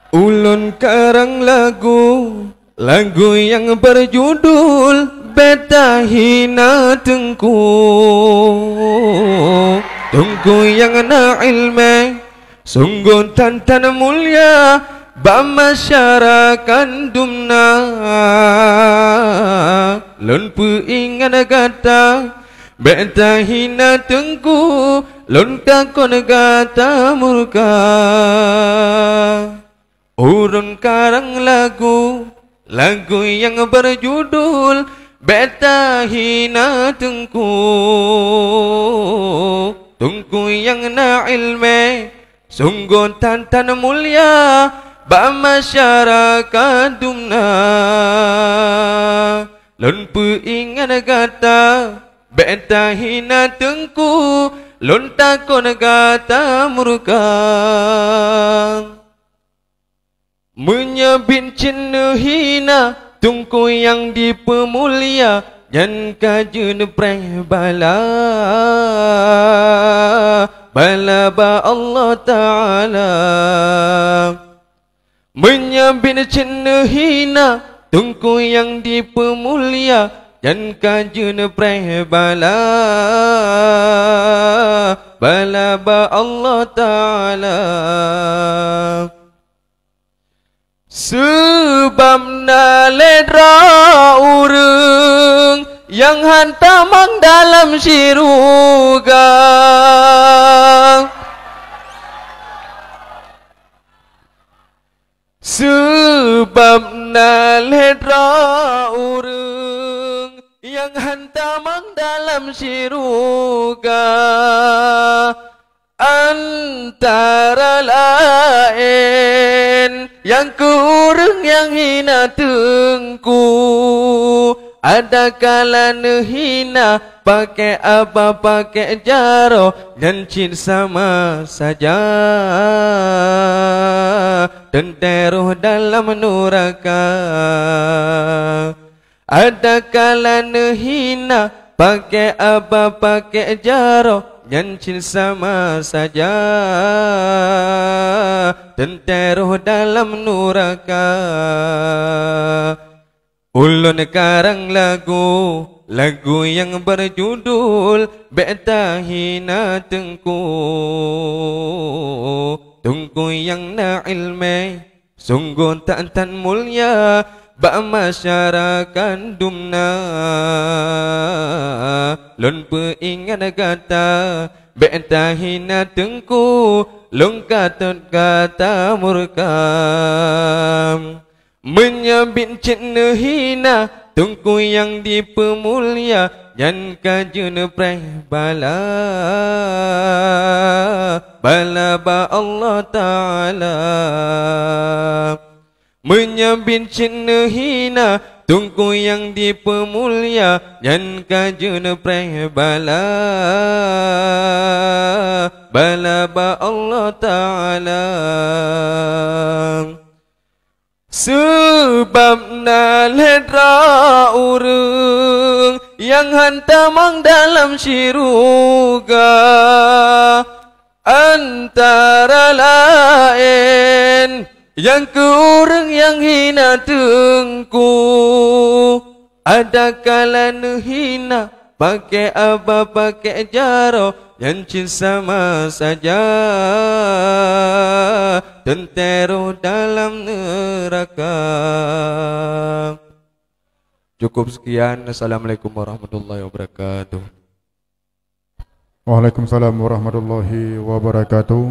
Ulun karang lagu yang berjudul Beta Hina Tengku. Tengku yang na ilme, sungguh tantan mulia ba masyarakat dumna. Lun pu ingat kata Beta Hina Tengku, lun takon kata murka. Urun karang lagu yang berjudul Beta Hina Tengku. Tengku yang na ilme, sungguh tantan mulia ba masyarakat dumna. Lun pu ingat kata Beta Hina Tengku, lun takon kata murka. Menyebin cina hina Tengku yang dipemulia, dan kajun preh bala ba Allah Ta'ala. Menyebin cina hina Tengku yang dipemulia, dan kajun preh bala ba Allah Ta'ala. Sebab na ledra urang yang hantamang dalam syurga. Sebab na ledra urang yang hantamang dalam syurga. Antara lain yang kurang yang hina Tengku, ada kalanya hina pakai apa pakai jaro, dan cin sama saja dan teruh dalam neraka. Ada kalanya hina pakai apa pakai jaro, nyancin sama saja dan teruh dalam neraka. Ulun karang lagu yang berjudul Beta Hina Tengku. Tengku yang na ilme, sungguh tantan mulia ba masyarakat dumna. Lun pu ingat kata Beta Hina Tengku, lun kata murka. Menyebin cina hina Tengku yang dipemulia, dan kajun preh bala ba Allah Ta'ala. Menyebin cina hina Tengku yang dipemulia, dan kajun preh bala ba Allah Ta'ala. Sebab na ledra urang yang hantamang dalam syurga. Antara lain yang kurang yang hina Tengku, ada kalanya hina pakai apa pakai jaro, yang cin sama saja dan teruh dalam neraka. Cukup sekian. Assalamualaikum warahmatullahi wabarakatuh. Waalaikumsalam warahmatullahi wabarakatuh.